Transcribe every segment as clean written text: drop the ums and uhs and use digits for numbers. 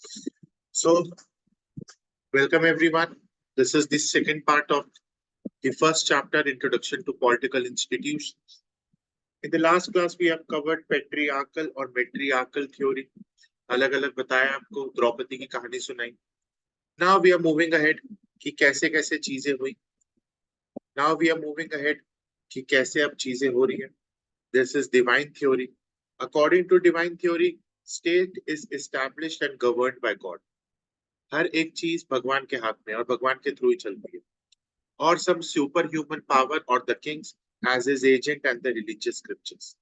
So, welcome everyone. This is the second part of the first chapter, Introduction to Political Institutions. In the last class, we have covered patriarchal और matriarchal theory. अलग अलग बताया आपको, द्रौपदी की कहानी सुनाई. Now we are moving ahead कि कैसे कैसे चीजें हुई. Now we are moving ahead कि कैसे अब चीजें हो रही हैं. This is divine theory. According to divine theory, state is established and governed by God. हर एक चीज भगवान के हाथ में और भगवान के थ्रू ही चलती है. Or some superhuman power or the kings as his agent and the religious scriptures.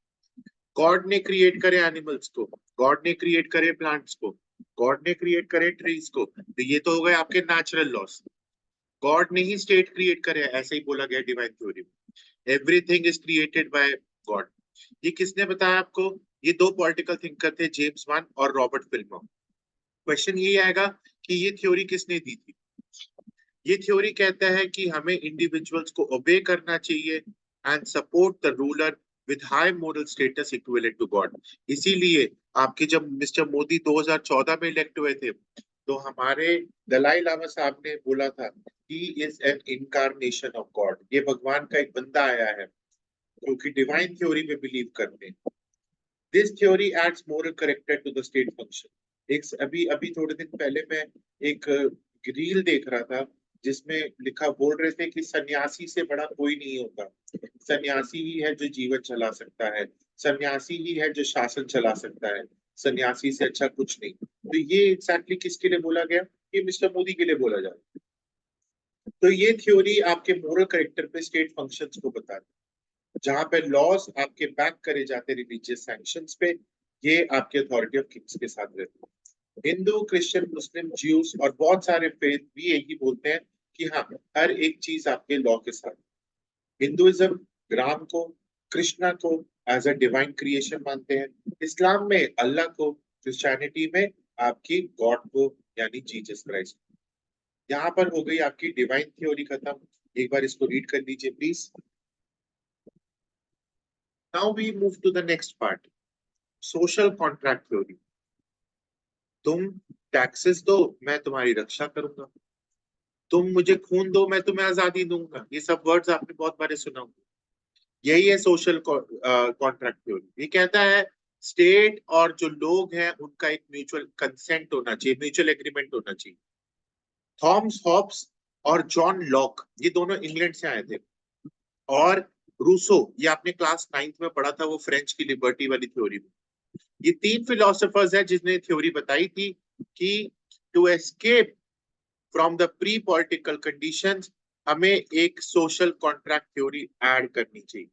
God ने क्रिएट करे एनिमल्स को, गॉड ने क्रिएट करे प्लांट्स को, गॉड ने क्रिएट करे ट्रीज को. तो ये तो हो गए आपके नेचुरल लॉस. गॉड ने ही स्टेट क्रिएट करे, ऐसे ही बोला गया डिवाइन थ्योरी में. Everything is created by God. ये किसने बताया आपको? ये दो पॉलिटिकल थिंकर थे, जेम्स वन और रॉबर्ट फिल्मर. क्वेश्चन ये आएगा कि ये थ्योरी किसने दी थी. ये थ्योरी कहता है कि हमें इंडिविजुअल्स को ओबे करना चाहिए and support the ruler with high moral status equivalent to God. इसीलिए आपके जब मिस्टर मोदी 2014 में इलेक्ट हुए थे तो हमारे दलाई लामा साहब ने बोला था he is an incarnation of God. ये भगवान का एक बंदा आया है क्योंकि डिवाइन थ्योरी में बिलीव करते हैं. This theory adds moral character to the state function. एक अभी थोड़े दिन पहले मैं एक रील देख रहा था जिसमें लिखा बोल रहे थे कि सन्यासी से बड़ा कोई नहीं होता. सन्यासी ही है जो जीवन चला सकता है, सन्यासी ही है जो शासन चला सकता है, सन्यासी से अच्छा कुछ नहीं. तो ये एग्जैक्टली किसके लिए बोला गया? ये मिस्टर मोदी के लिए बोला जा रहा है. तो ये थ्योरी आपके मोरल करेक्टर पे स्टेट फंक्शंस को बताती है. जहां पे लॉज आपके बैक करे जाते रिलीजियस सैंक्शंस पे, ये आपके अथॉरिटी ऑफ किंग्स के साथ रहते हैं. हिंदू, क्रिश्चियन, मुस्लिम, ज्यूस और बहुत सारे फेथ भी यही बोलते हैं कि हाँ, हर एक चीज आपके लॉ के साथ. हिंदुइज्म राम को, कृष्णा को एज अ डिवाइन क्रिएशन मानते हैं. इस्लाम में अल्लाह को, क्रिश्चियनिटी में आपकी गॉड को यानी जीसस क्राइस्ट. यहाँ पर हो गई आपकी डिवाइन थ्योरी खत्म. एक बार इसको रीड कर लीजिए please. Now we move to the next part, social contract theory. तुम टैक्सेस दो, मैं तुम्हारी रक्षा करूंगा. तुम मुझे खून दो, मैं तुम्हें आजादी दूंगा. ये सब वर्ड्स आपने बहुत बार सुना होगा. यही है सोशल कॉन्ट्रैक्ट थ्योरी. ये कहता है स्टेट और जो लोग हैं उनका एक म्यूचुअल कंसेंट होना चाहिए, म्यूचुअल एग्रीमेंट होना चाहिए. थॉमस हॉब्स और जॉन लॉक, ये दोनों इंग्लैंड से आए थे. और रूसो, ये आपने क्लास 9th में पढ़ा था, वो फ्रेंच की लिबर्टी वाली थ्योरी में. ये तीन फिलोसोफर्स हैं जिसने थ्योरी बताई थी कि to escape from the pre political conditions हमें एक सोशल कॉन्ट्रैक्ट थ्योरी ऐड करनी चाहिए.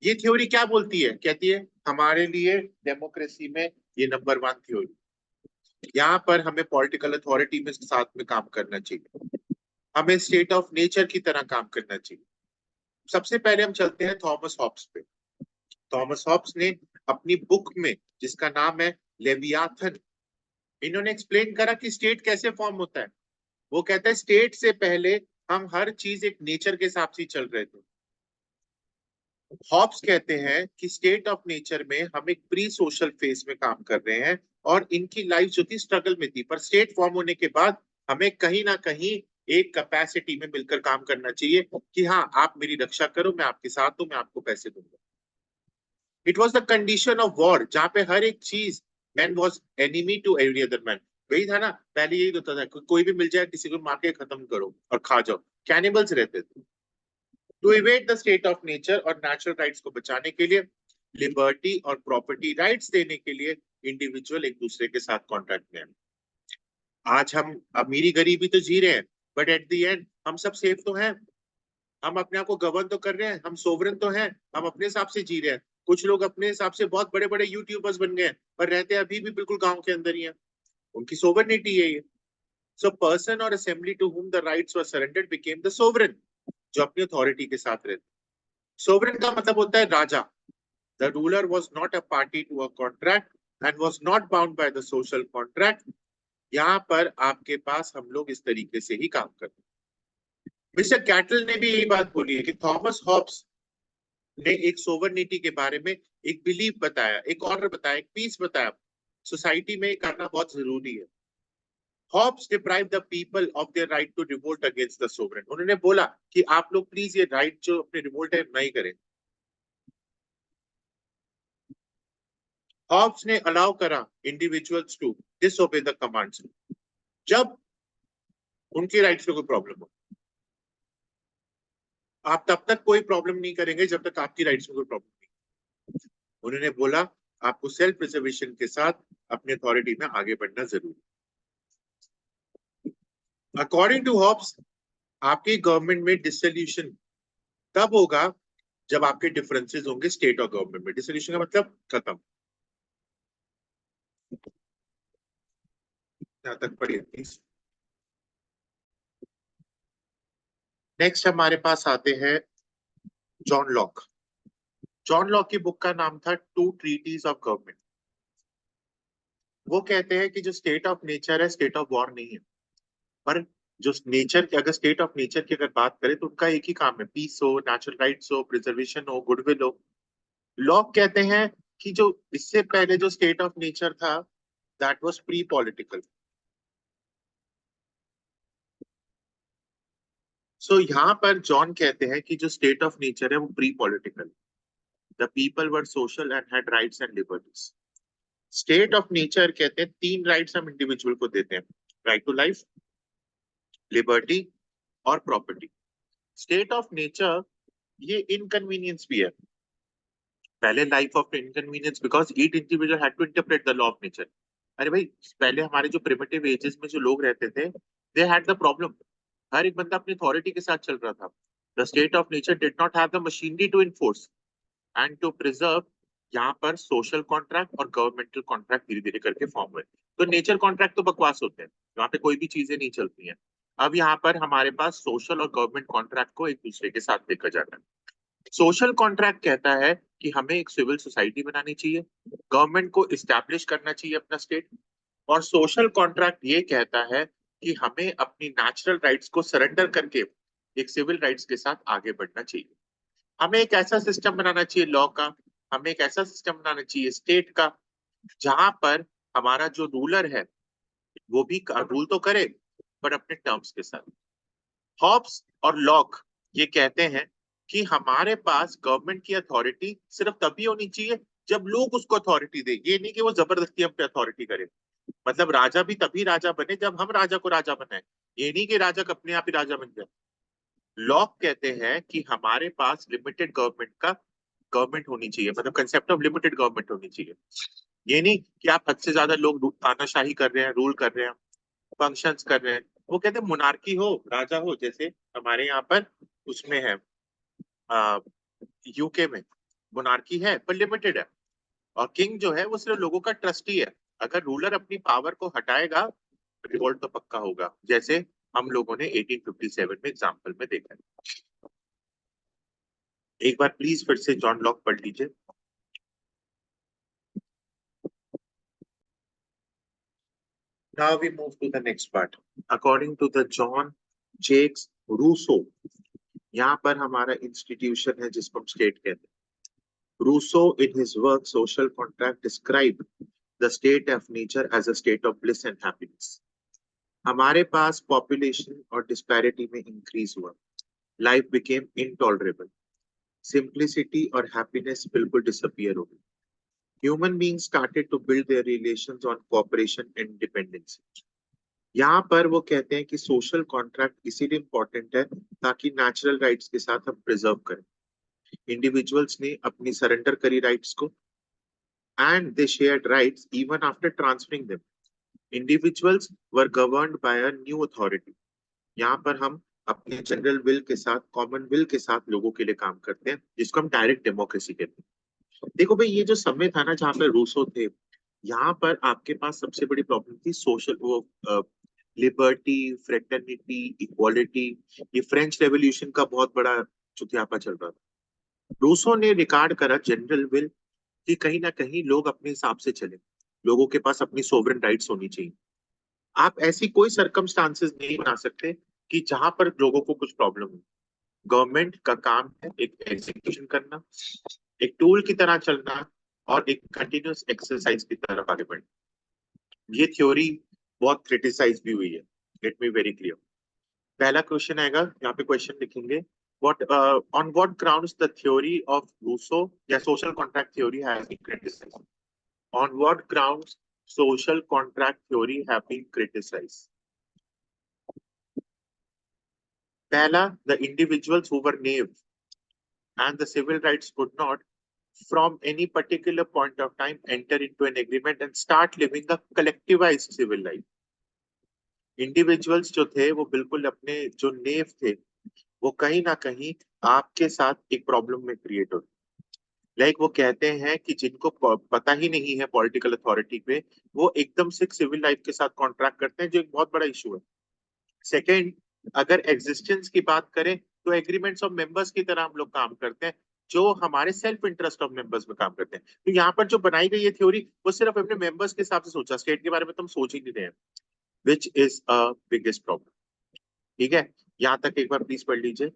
ये थ्योरी क्या बोलती है? कहती है हमारे लिए डेमोक्रेसी में ये नंबर 1 थ्योरी. यहाँ पर हमें पॉलिटिकल अथॉरिटी में साथ में काम करना चाहिए, हमें स्टेट ऑफ नेचर की तरह काम करना चाहिए. सबसे पहले हम चलते हैं थॉमस हॉब्स पे. थॉमस हॉब्स ने अपनी बुक में जिसका नाम है लेवियाथन, इन्होंने एक्सप्लेन करा कि स्टेट कैसे फॉर्म होता है. वो कहता है स्टेट से पहले हम हर चीज एक नेचर के हिसाब से चल रहे थे. हॉब्स कहते हैं कि स्टेट ऑफ नेचर में हम एक प्री सोशल फेज में काम कर रहे हैं और इनकी लाइफ जो थी स्ट्रगल में थी, पर स्टेट फॉर्म होने के बाद हमें कहीं ना कहीं एक कैपेसिटी में मिलकर काम करना चाहिए कि हाँ, आप मेरी रक्षा करो, मैं आपके साथ हूं, मैं आपको पैसे दूंगा. It was the condition of war, जहां पे हर एक चीज man was enemy to every other man. वही था ना, पहले यही होता था, कोई भी मिल जाए किसी को मार के खत्म करो और खा जाओ. कैनिबल्स रहते थे. To evade the state of nature और नेचुरल राइट्स को बचाने के लिए, लिबर्टी और प्रॉपर्टी राइट्स देने के लिए इंडिविजुअल एक दूसरे के साथ कॉन्ट्रैक्ट में. आज हम अमीरी गरीबी तो जी रहे हैं, बट एट द एंड हम सब सेफ तो हैं. हम अपने आप को गवर्न तो कर रहे हैं, हम सोवरेन तो हैं, हम अपने हिसाब से जी रहे हैं. कुछ लोग अपने हिसाब से बहुत बड़े बड़े यूट्यूबर्स बन गए हैं, पर रहते अभी भी बिल्कुल गांव के अंदर ही हैं. उनकी सोवरेनिटी है ये. सो पर्सन और assembly to whom the rights were surrendered became the sovereign, जो अपनी अथॉरिटी के साथ रहते. सोवरेन का मतलब होता है राजा. The ruler was not a party to a contract and was not bound by the social contract. यहाँ पर आपके पास हम लोग इस तरीके से ही काम करते हैं. मिस्टर कैटल ने भी यही बात बोली है कि थॉमस हॉब्स ने एक सोवरनिटी के बारे में एक बिलीफ बताया, एक ऑर्डर बताया, एक पीस बताया. सोसाइटी में करना बहुत जरूरी है. Hobbes deprived the people of their right to revolt against the sovereign. उन्होंने बोला कि आप लोग प्लीज ये राइट जो अपने रिवोल्ट है नहीं करें. हॉब्स ने अलाउ करा individuals to disobey the commands जब उनके राइट्स में कोई प्रॉब्लम हो. आप तब तक कोई प्रॉब्लम नहीं करेंगे जब तक आपकी राइट्स में कोई प्रॉब्लम नहीं. उन्होंने बोला आपको सेल्फ प्रिजर्वेशन के साथ अपनी अथॉरिटी में आगे बढ़ना जरूरी. अकॉर्डिंग टू हॉब्स आपकी गवर्नमेंट में डिसोल्यूशन तब होगा जब आपके डिफरेंसेस होंगे स्टेट और गवर्नमेंट में. डिसोल्यूशन का मतलब खत्म. यहां तक पढ़िए प्लीज. नेक्स्ट हमारे पास आते हैं जॉन लॉक. जॉन लॉक की बुक का नाम था टू ट्रीटीज ऑफ गवर्नमेंट. वो कहते हैं कि जो स्टेट ऑफ नेचर है स्टेट ऑफ वॉर नहीं है. पर जो नेचर की अगर स्टेट ऑफ नेचर की अगर बात करें तो उनका एक ही काम है, पीस हो, नेचुरल राइट्स हो, प्रिजर्वेशन हो, गुडविल हो. लॉक कहते हैं कि जो इससे पहले जो स्टेट ऑफ नेचर था दैट वाज प्री पॉलिटिकल. सो यहाँ पर जॉन कहते हैं कि जो स्टेट ऑफ नेचर है वो pre political. The people were social and had rights and liberties. State of nature कहते हैं तीन राइट्स हम इंडिविजुअल को देते हैं, राइट टू लाइफ, लिबर्टी और प्रॉपर्टी. स्टेट ऑफ नेचर ये इनकन्वीनियंस भी है. पहले life of inconvenience because each individual had to interpret the law of nature. अरे भाई पहले हमारे जो प्रिमिटिव एजेस में जो लोग रहते थे दे हैड द प्रॉब्लम. हर एक बंदा अपनी अथॉरिटी के साथ चल रहा था. The state of nature did not have the machinery to enforce and to preserve. यहाँ पर सोशल कॉन्ट्रैक्ट और गवर्नमेंटल कॉन्ट्रैक्ट धीरे धीरे करके फॉर्म हुए. तो नेचर कॉन्ट्रैक्ट तो बकवास होते हैं, वहाँ पे कोई भी चीजें नहीं चलती हैं. अब यहाँ पर हमारे पास सोशल और गवर्नमेंट कॉन्ट्रैक्ट को एक दूसरे के साथ देखा जाता है. सोशल कॉन्ट्रैक्ट कहता है कि हमें एक सिविल सोसाइटी बनानी चाहिए, गवर्नमेंट को इस्टेब्लिश करना चाहिए अपना स्टेट. और सोशल कॉन्ट्रैक्ट ये कहता है कि हमें अपनी नेचुरल राइट्स को सरेंडर करके एक सिविल राइट्स के साथ आगे बढ़ना चाहिए. हमें एक ऐसा सिस्टम बनाना चाहिए लॉ का, हमें एक ऐसा सिस्टम बनाना चाहिए स्टेट का जहां पर हमारा जो रूलर है वो भी रूल तो करे पर अपने टर्म्स के साथ. हॉब्स और लॉक ये कहते हैं कि हमारे पास गवर्नमेंट की अथॉरिटी सिर्फ तभी होनी चाहिए जब लोग उसको अथॉरिटी दे. ये नहीं कि वो जबरदस्ती हम पे अथॉरिटी करे. मतलब राजा भी तभी राजा बने जब हम राजा को राजा बनाए. ये नहीं कि राजा अपने आप ही राजा बन जाए. लॉक कहते हैं कि हमारे पास लिमिटेड गवर्नमेंट होनी चाहिए, मतलब कंसेप्ट ऑफ लिमिटेड गवर्नमेंट होनी चाहिए. ये नहीं कि आप हद से ज्यादा लोग तानाशाही कर रहे हैं, रूल कर रहे हैं, फंक्शंस कर रहे हैं. वो कहते हैं मोनार्की हो, राजा हो, जैसे हमारे यहाँ पर उसमें है यूके में मोनार्की है पर लिमिटेड है. और किंग जो है वो सिर्फ लोगों का ट्रस्टी है. अगर रूलर अपनी पावर को हटाएगा रिवोल्ट तो पक्का होगा, जैसे हम लोगों ने 1857 में एग्जाम्पल में देखा है. एक बार प्लीज फिर से जॉन लॉक पढ़ लीजिए. Now we move to the next part. According to the John Jacques Rousseau, यहाँ पर हमारा इंस्टीट्यूशन है जिसको हम स्टेट कहते हैं. Rousseau in his work Social Contract described the state of nature as a state of bliss and happiness. हमारे पास population और डिस्पैरिटी में इंक्रीज हुआ, लाइफ बिकेम इनटॉलरेबल, सिंप्लिसिटी और हैप्पीनेस बिल्कुल डिसअपियर हो गई. Human beings started to build their relations on cooperation and dependency. यहाँ पर वो कहते हैं कि सोशल कॉन्ट्रैक्ट इसीलिए इंपॉर्टेंट है ताकि नेचुरल राइट्स के साथ हम प्रिजर्व करें. इंडिविजुअल्स ने अपनी सरेंडर करी राइट्स को and they shared rights even after transferring them. Individuals were governed bye a new authority. यहाँ पर हम अपने जनरल विल के साथ, कॉमन विल के साथ लोगों के लिए काम करते हैं जिसको हम डायरेक्ट डेमोक्रेसी कहते हैं. देखो भाई ये जो समय था ना जहाँ पर रूसो थे, यहाँ पर आपके पास सबसे बड़ी प्रॉब्लम थी सोशल, वो लिबर्टी, फ्रेटर्निटी, इक्वालिटी. ये फ्रेंच रेवोल्यूशन का बहुत बड़ा चुतियापा चल रहा था. रूसो ने रिकॉर्ड करा जनरल विल कि कहीं ना कहीं लोग अपने हिसाब से चले, लोगों के पास अपनी सोवरेन राइट्स होनी चाहिए. आप ऐसी कोई सर्कमस्टांसेस नहीं बना सकते कि जहां पर लोगों को कुछ प्रॉब्लम हो. गवर्नमेंट का काम है एक एग्जीक्यूशन करना, एक टूल की तरह चलना और एक कंटिन्यूस एक्सरसाइज की तरफ आगे बढ़ना. ये थ्योरी बहुत क्रिटिसाइज भी हुई है। Let me very clear. पहला क्वेश्चन आएगा, यहाँ पे क्वेश्चन लिखेंगे, what on what grounds the theory of Rousseau या social contract theory has been criticized. On what grounds social contract theory have been criticized. पहला, the individuals who were named and the civil rights could not from any particular point of time enter into an agreement and start living a collectivized civil life. Individuals जो थे वो बिल्कुल अपने जो नेव थे वो कहीं ना कहीं आपके साथ एक प्रॉब्लम में क्रिएट हो। लाइक वो कहते हैं कि जिनको पता ही नहीं है पॉलिटिकल अथॉरिटी पे, वो एकदम से सिविल लाइफ के साथ कॉन्ट्रैक्ट करते हैं, जो एक बहुत बड़ा इशू है। सेकेंड, अगर एग्जिस्टेंस की बात करें तो एग्रीमेंट्स ऑफ मेंबर्स की तरह हम लोग काम करते हैं, जो हमारे सेल्फ इंटरेस्ट ऑफ मेंबर्स में काम करते हैं। तो यहाँ पर जो बनाई गई है थ्योरी वो सिर्फ अपने मेंबर्स के हिसाब से सोचा, स्टेट के बारे में तो हम सोच ही नहीं रहे हैं, which is a biggest problem. ठीक है, यहाँ तक एक बार प्लीज पढ़ लीजिए।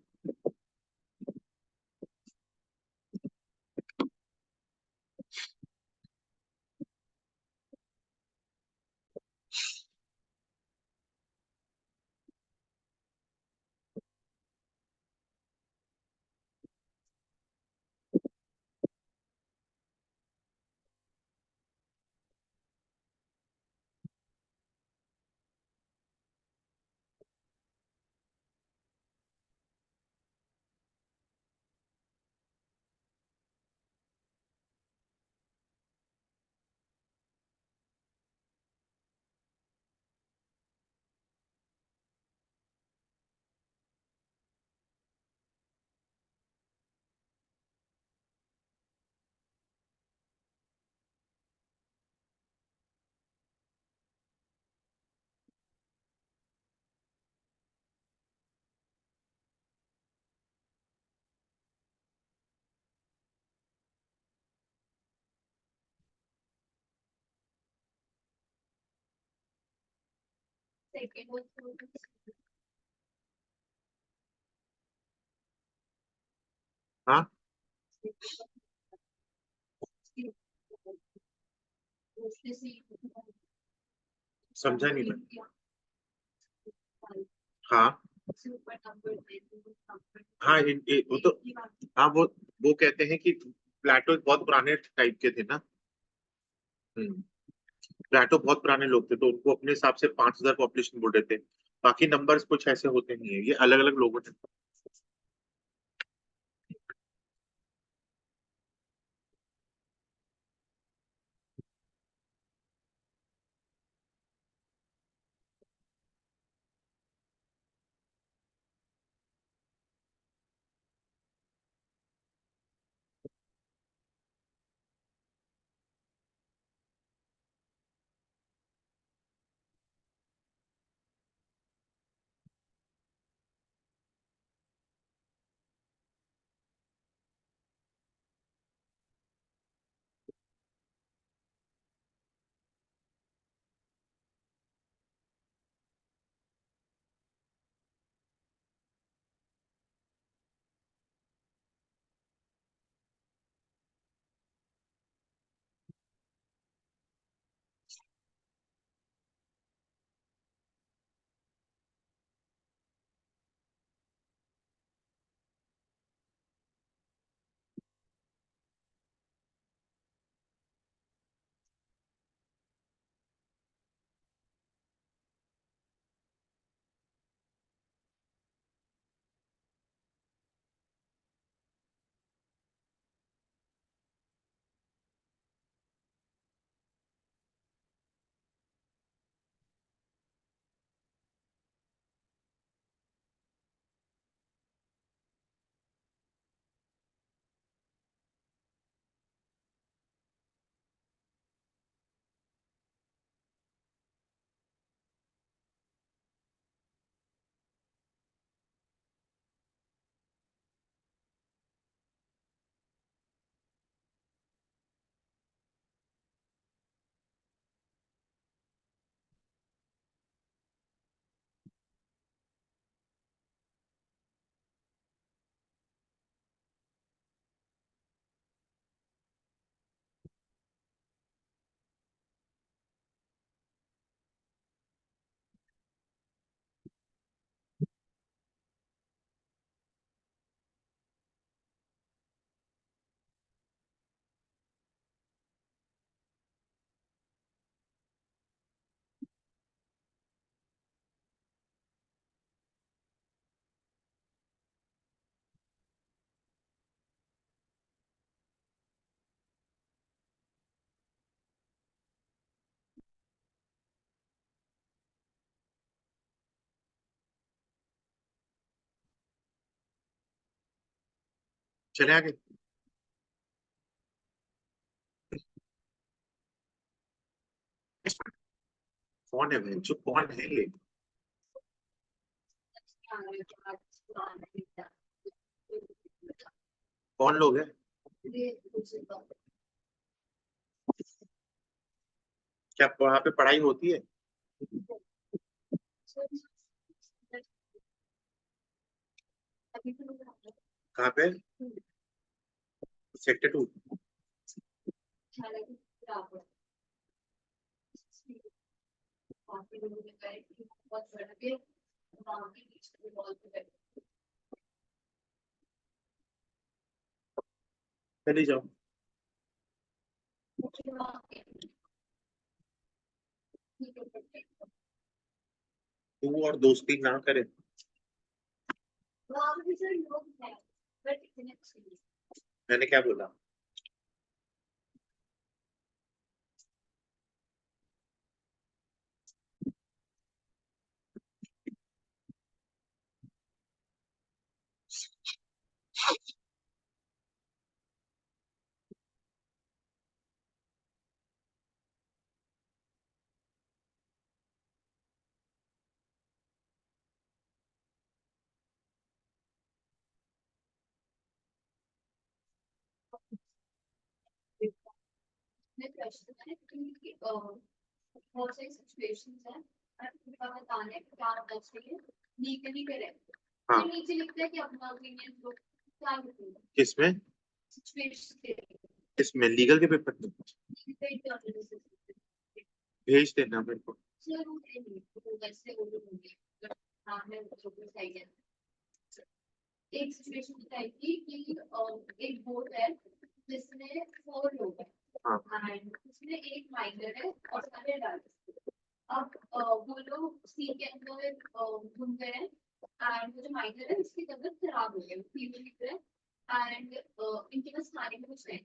हाँ, समझा नहीं मैं। हाँ हाँ, वो तो, हाँ वो कहते हैं कि प्लेटो बहुत पुराने टाइप के थे ना। हम्म। प्लेटो बहुत पुराने लोग थे, तो उनको अपने हिसाब से 5,000 पॉपुलेशन बोल रहे थे। बाकी नंबर्स कुछ ऐसे होते नहीं है, ये अलग अलग लोगों ने। चले आगे। कौन है भाई, जो कौन है ये? कौन लोग हैं? क्या वहां पे पढ़ाई होती है? कहाँ पे? सेक्टर 2? चले जाओ। तू और दोस्ती ना करे। मैंने क्या बोला? बहुत सारी सिचुएशंस हैं, उनका बताने क्या होना चाहिए लीगली करेक्ट। हाँ, फिर नीचे लिखता है कि अपना ओपिनियन दो, क्या लिखूंगा किसमें? सिचुएशन के इसमें लीगल के पेपर में भेज देना मेरे को। जरूर नहीं तो वैसे वो लोग होंगे बट आपने जो भी सही है। एक सिचुएशन बताई थी कि एक बोट है जिसमें 4 लोग हैं हाँ, एंड उसमें एक माइनर है और सारे अडल्ट। अब वो लोग सी के अंदर घूम गए हैं एंड वो जो माइनर है उसकी तबीयत खराब हो गई, फीवर निकल है एंड इनके पास खाने में कुछ नहीं।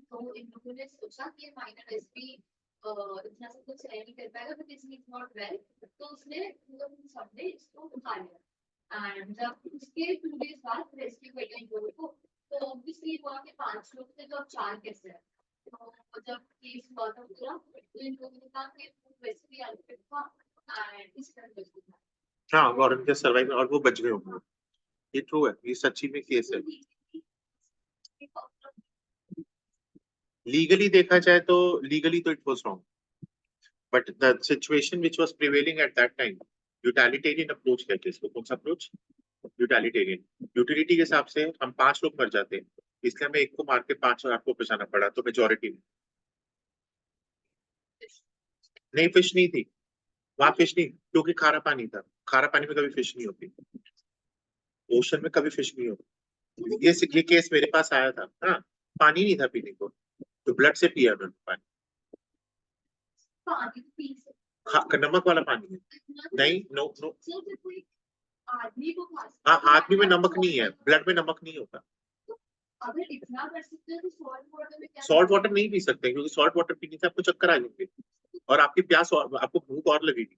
तो इन लोगों ने सोचा कि माइनर एसपी इतना सब कुछ सह नहीं कर पाएगा बट इज नॉट वेल, तो उसने मतलब सबने इसको उठा लिया एंड जब उसके 2 डेज बाद रेस्क्यू किया इन लोगों को। तो ऑब्वियसली वहाँ के 5 लोग थे तो अब 4 कैसे है। तो जब केस हुआ था पूरा तो इन लोगों ने कहा कि वैसे भी अनफिट था एंड इस तरह से था। हाँ, गवर्नमेंट के सर्वाइव और वो बच गए होंगे। ये ट्रू है, ये सच्ची में केस है। लीगली देखा जाए तो लीगली तो it was wrong, but the situation which was prevailing at that time, utilitarian approach कहते हैं इसको। कौन सा अप्रोच? यूटिलिटेरियन। यूटिलिटी के हिसाब से हम 5 लोग मर जाते हैं, इसलिए हमें एक को मार के 5 और आपको बचाना पड़ा, तो मेजोरिटी में। नहीं, फिश नहीं थी वहां, फिश नहीं, क्योंकि खारा पानी था। खारा पानी में कभी फिश नहीं होती, ओशन में कभी फिश नहीं होती। ये केस मेरे पास आया था। हाँ, पानी नहीं था पीने को, तो ब्लड से पिया मैंने पानी। पानी तो पी सकते नमक वाला पानी है। नहीं, नो नो। सिर्फ कोई आदमी को खा हाँ, सकता आदमी में है नमक नहीं है, ब्लड में नमक नहीं होता। अगर इतना कर सकते हैं तो सॉल्ट वाटर में क्या सॉल्ट वाटर नहीं पी सकते, क्योंकि सॉल्ट वाटर पीने से आपको चक्कर आ जाएंगे और आपकी प्यास और आपको भूख और लगेगी।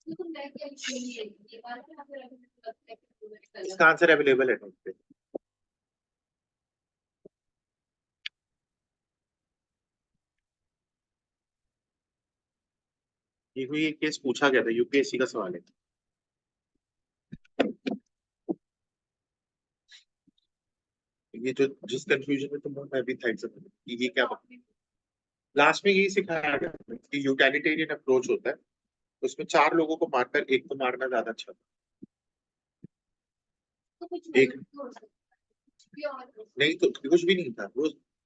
तो मैं क्या इसलिए ये बात है अगर अभी लगता है कि मैं कलर इसका आंसर अवेलेबल है नोट पे। ये केस पूछा गया था, यूपीएससी का सवाल है। ये जो जिस कंफ्यूजन में तुम हो, मैं भी था एग्जाम में कि ये क्या। लास्ट में यही सिखाया गया कि यूटिलिटेरियन अप्रोच होता है, उसमें 4 लोगों को मारकर एक को मारना ज्यादा अच्छा तो कुछ था। एक तो हो सकता है और नहीं तो कुछ भी नहीं था।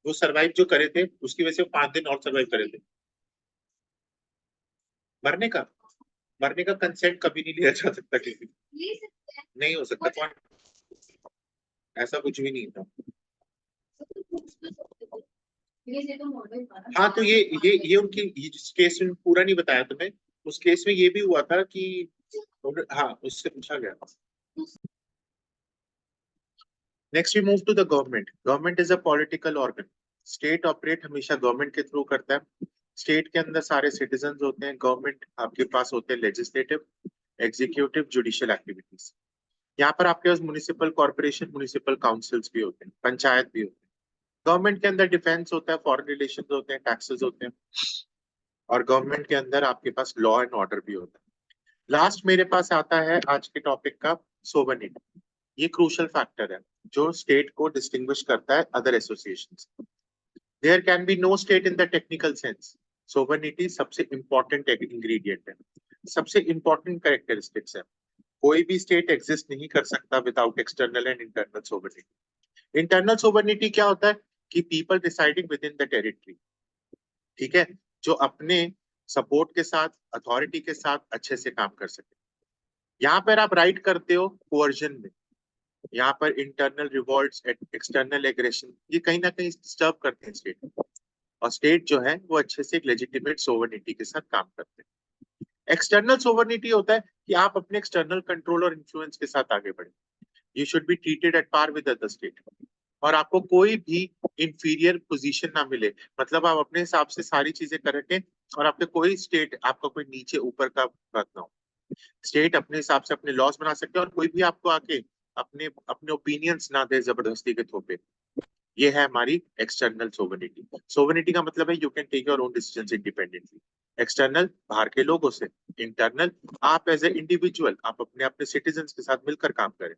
वो सरवाइव जो करे थे उसकी वजह से 5 दिन और सरवाइव करे थे। मरने का मरने का कंसेंट कभी नहीं लिया जा सकता किसी से। ले सकते हैं नहीं हो सकता, कौन? ऐसा कुछ भी नहीं था। तो कुछ तो सकते थे ये तो मॉडल था ना हाँ, तो शायद ये उनकी, ये जिस केस में पूरा नहीं बताया तुम्हें, उस केस में ये भी हुआ था कि हाँ, उससे पूछा गया। Next we move to the government. Government is a political organ. State operate हमेशा गवर्नमेंट के थ्रू करता है। स्टेट के अंदर सारे सिटीजन होते हैं। गवर्नमेंट आपके पास होते हैं लेजिस्लेटिव, एग्जीक्यूटिव, जुडिशियल एक्टिविटीज। यहाँ पर आपके पास म्युनिसिपल कॉर्पोरेशन, म्युनिसिपल काउंसिल्स भी होते हैं, पंचायत भी होते हैं। गवर्नमेंट के अंदर डिफेंस होता है, फॉरेन रिलेशन होते हैं, टैक्सेस होते हैं, और गवर्नमेंट के अंदर आपके पास लॉ एंड ऑर्डर भी होता है। लास्ट मेरे पास आता है आज के टॉपिक का सोवरेनिटी। ये क्रूशल फैक्टर है जो स्टेट को डिस्टिंग्विश करता है अदर एसोसिएशन से। There can be no state in the technical sense. Sovereignty सबसे इंपॉर्टेंट इंग्रेडिएंट है, सबसे इंपॉर्टेंट कैरेक्टरिस्टिक्स है। कोई भी स्टेट एग्जिस्ट नहीं कर सकता without external and internal sovereignty. Internal sovereignty क्या होता है कि people deciding with in the territory, ठीक है, जो अपने सपोर्ट के साथ, अथॉरिटी के साथ अच्छे से काम कर सके। यहाँ पर आप राइट करते हो कोअर्जन में, यहाँ पर इंटरनल रिवॉल्ट्स, एक्सटर्नल एग्रेशन, ये कहीं ना कहीं डिस्टर्ब करते हैं स्टेट, और स्टेट जो है वो अच्छे से एक लेजिटिमेट सोवरेनिटी के साथ काम करते हैं। एक्सटर्नल सोवरेनिटी होता है कि आप अपने एक्सटर्नल कंट्रोल और इन्फ्लुएंस के साथ आगे बढ़े। You should be treated at par with other state, और आपको कोई भी इंफीरियर पोजीशन ना मिले, मतलब आप अपने हिसाब से सारी चीजें करके, और आपके कोई स्टेट आपका कोई नीचे ऊपर का बात ना हो। स्टेट अपने हिसाब से अपने लॉस बना सकते हैं, और कोई भी आपको आके अपने अपने ओपिनियंस ना दे जबरदस्ती के थोपे। ये है हमारी एक्सटर्नल सोवरेनिटी। सोवरेनिटी का मतलब है you can take your own decisions independently. External बाहर के लोगों से, इंटरनल आप एज ए इंडिविजुअल आप अपने अपने सिटीजन्स के साथ मिलकर काम करें।